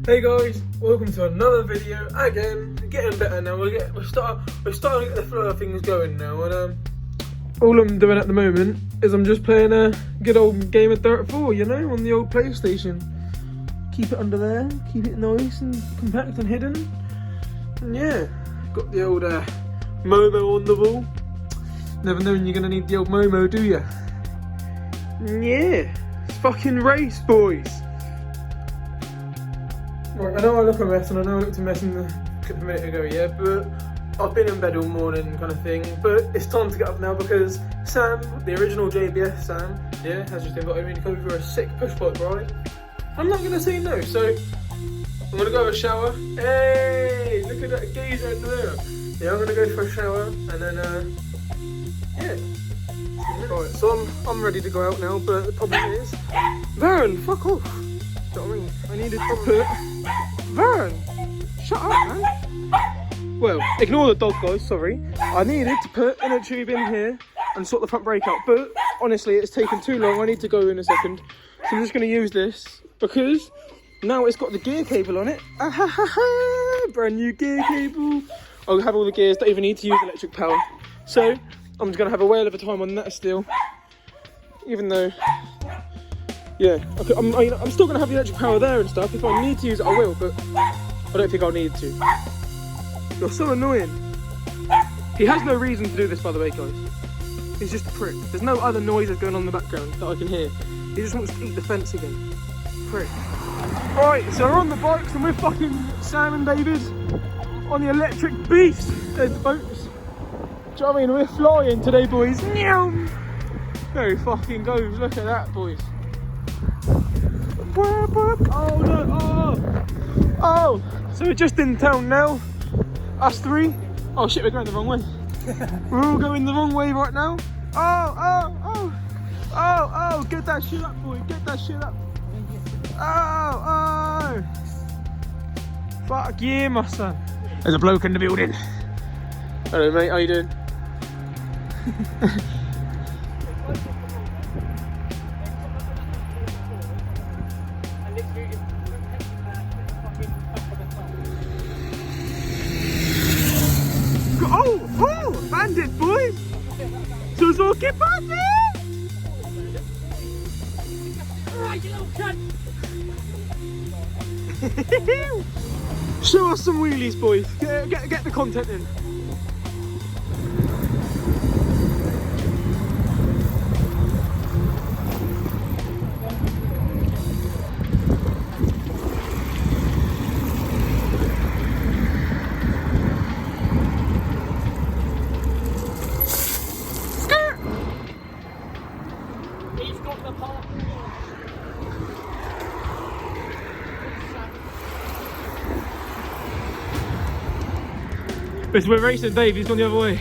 Hey guys, welcome to another video. Again, getting better now. We're starting to get the flow of things going now. And all I'm doing at the moment is I'm just playing a good old game of Dirt 4, you know, on the old PlayStation. Keep it under there, keep it nice and compact and hidden. And yeah, got the old Momo on the wall. Never known you're gonna need the old Momo, do you? Yeah, it's fucking race, boys. Right, I know I look a mess and I know I looked a mess a minute ago, yeah, but I've been in bed all morning kind of thing, but it's time to get up now because Sam, the original JBS Sam, yeah, has just invited me to come for a sick push bike ride. I'm not going to say no, so I'm going to go have a shower. Hey, look at that geezer in there. Yeah, I'm going to go for a shower and then, yeah. Right, so I'm ready to go out now, but the problem is, Vern, fuck off. Do you know what I mean? I needed to put... Vern! Shut up, man! Well, ignore the dog, guys, sorry. I needed to put inner tube in here and sort the front brake out, but honestly, it's taken too long. I need to go in a second. So I'm just going to use this because now it's got the gear cable on it. Brand new gear cable. I'll have all the gears, don't even need to use electric power. So I'm just going to have a whale of a time on that still. Even though... yeah, okay, I'm still going to have the electric power there and stuff. If I need to use it, I will, but I don't think I'll need to. You're so annoying. He has no reason to do this, by the way, guys. He's just a prick. There's no other noises going on in the background that I can hear. He just wants to eat the fence again. Prick. Right, so we're on the bikes and we're fucking Sam and David on the electric beast. There's the boats. Do you know what I mean? We're flying today, boys. There he fucking goes. Look at that, boys. Oh look, oh, so we're just in town now, us three. Oh shit, we're going the wrong way. We're all going the wrong way right now. Oh, get that shit up, boy, get that shit up. Oh, fuck yeah, my son. There's a bloke in the building. Hello mate, how you doing? Oh, bandit boys! Suzuki bandit! Alright, you little cunt! Show us some wheelies, boys. Get the content in. We're racing Dave, he's gone the other way.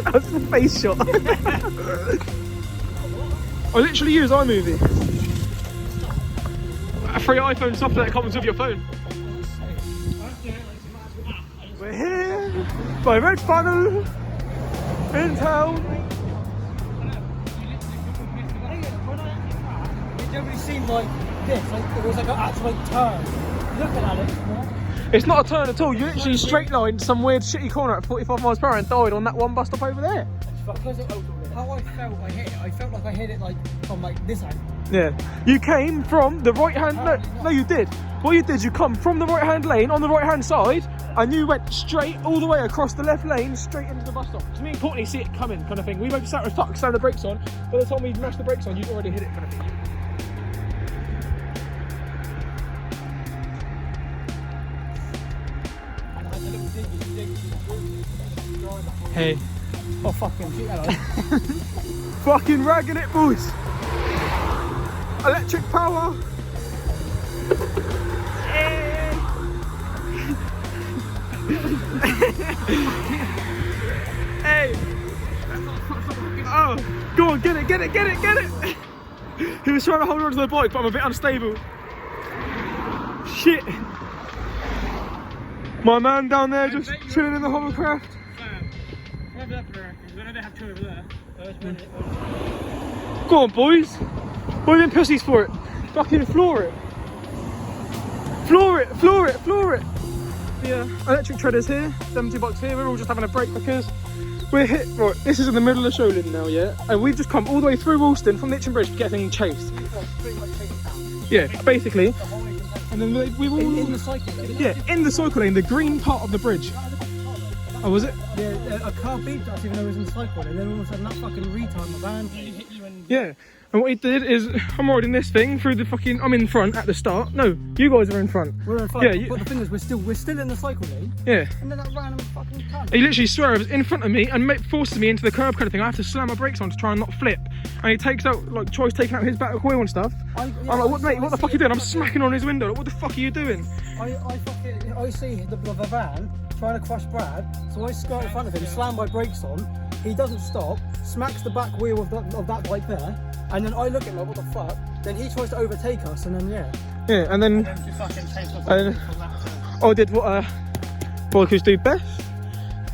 That was a face shot. I literally use iMovie. A free iPhone software that comes with your phone. We're here by Red Funnel in town. It seemed like this, like it was like an absolute turn. Looking at it, yeah. It's not a turn at all. You literally straight lined some weird shitty corner at 45 miles per hour and died on that one bus stop over there. Because how I felt I hit it, I felt like I hit it like from like this angle. Yeah. You came from the right hand. No, you did. What you did, you come from the right hand lane on the right hand side, and you went straight all the way across the left lane, straight into the bus stop. To me, importantly, see it coming, kind of thing. We both sat with fuck, slammed the brakes on. By the time we mashed the brakes on, you'd already hit it, kind of thing. Hey. Oh fucking shit, hello. Fucking ragging it, boys. Electric power. Hey. Oh, go on, get it. He was trying to hold on to the bike, but I'm a bit unstable. Shit. My man down there just chilling in the hovercraft. Grab that for her, because I know they have two over there. Go on, boys. What are them pussies for it? Fucking floor it. Floor it, floor it, floor it. The electric treaders here, $70 here. We're all just having a break because we're hit. Right, this is in the middle of Shoalin now, yeah? And we've just come all the way through Woolston from Yeeting Bridge to get things chased. Yeah, basically. And then we all... In the cycle lane? Yeah, in the cycle lane, the green part of the bridge. Oh, was it? Yeah, a car beeped us even though it was in the cycle lane, and then all of a sudden that fucking retard, my van hit you and... Yeah, and what he did is, I'm riding this thing through the fucking... I'm in front at the start. No, you guys are in front. We're in front, yeah, but the thing is, we're still in the cycle lane. Yeah. And then that random fucking cunt. He literally swerves in front of me and forces me into the curb kind of thing. I have to slam my brakes on to try and not flip. And he takes out, like, tries taking out his back wheel and stuff. I'm like, what, mate, what the fuck are you doing? I'm smacking on his window. Like, what the fuck are you doing? I see the van trying to crush Brad, so I skirt in front of him, slam my brakes on. He doesn't stop, smacks the back wheel of that bike there, and then I look at him like, what the fuck? Then he tries to overtake us, and then yeah, and then you fucking chase off I did what bikers do best.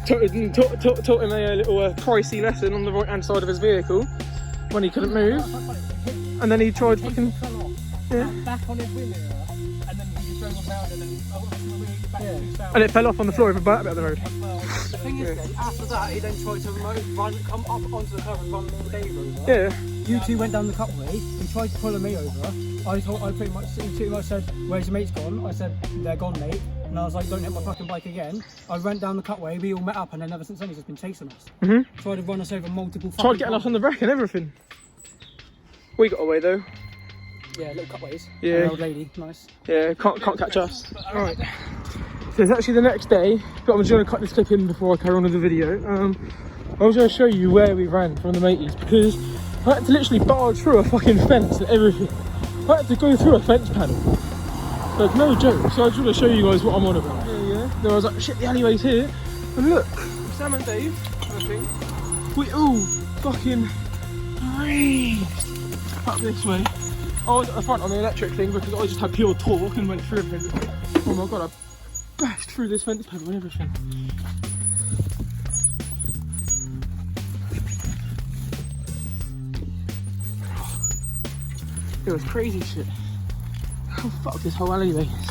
Taught him a little pricey lesson on the right hand side of his vehicle when he couldn't move, and then he tried fucking back on his wheel mirror, and then he just drove around and then and it fell off on the floor of a bit of the road. Well, the thing is, then, after that, he then tried to come up onto the curb and run all day over. Yeah. You two went down the cutway. He tried to pull me over. He pretty much said, "Where's your mates gone?" I said, "They're gone, mate." And I was like, "Don't hit my fucking bike again." I went down the cutway. We all met up, and then ever since then, he's just been chasing us. Tried to run us over multiple. Tried getting us on the wreck and everything. We got away though. Yeah, little cutways. Yeah. An old lady, nice. Yeah, can't catch us. Alright. So it's actually the next day, but I'm just going to cut this clip in before I carry on with the video. I was going to show you where we ran from the mateys because I had to literally barge through a fucking fence and everything. I had to go through a fence panel. Like, no joke. So I just want to show you guys what I'm on about. Yeah. Then I was like, shit, the alleyway's here. And look, Sam and Dave, I think, we all fucking breezed up this way. I was at the front on the electric thing because I just had pure torque and went through everything. Oh my god, I bashed through this fence panel and everything. It was crazy shit. How fucked this whole alleyway is.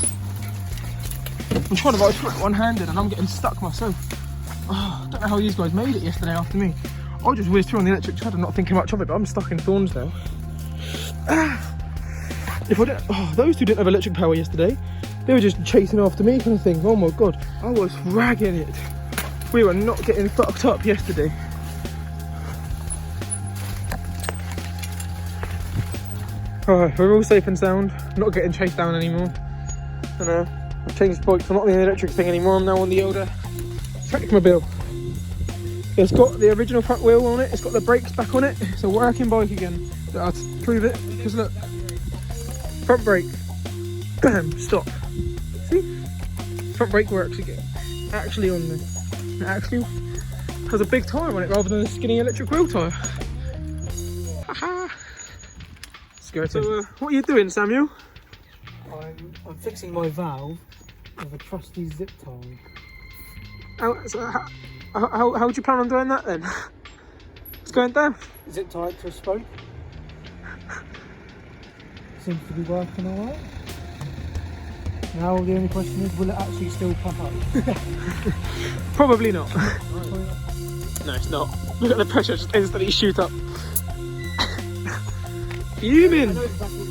I'm trying to ride through it one-handed and I'm getting stuck myself. Oh, I don't know how these guys made it yesterday after me. I just whizzed through on the electric tread and not thinking much of it, but I'm stuck in thorns now. If I didn't, those two didn't have electric power yesterday. They were just chasing after me kind of thing. Oh my god, I was ragging it. We were not getting fucked up yesterday. Alright, we're all safe and sound. Not getting chased down anymore. And I've changed bikes. I'm not on the electric thing anymore. I'm now on the older Trackmobile. It's got the original front wheel on it. It's got the brakes back on it. It's a working bike again. I'll prove it. Because look, front brake, bam, stop. See? Front brake works again. Actually on there. It actually has a big tyre on it rather than a skinny electric wheel tyre. Haha. So, what are you doing, Samuel? I'm fixing my valve with a trusty zip tie. How would you plan on doing that then? It's going down. Zip tied to a spoke. Seems to be working alright. Now the only question is, will it actually still pump up? Probably not. No, it's not. Look at the pressure just instantly shoot up. Fuming! I know exactly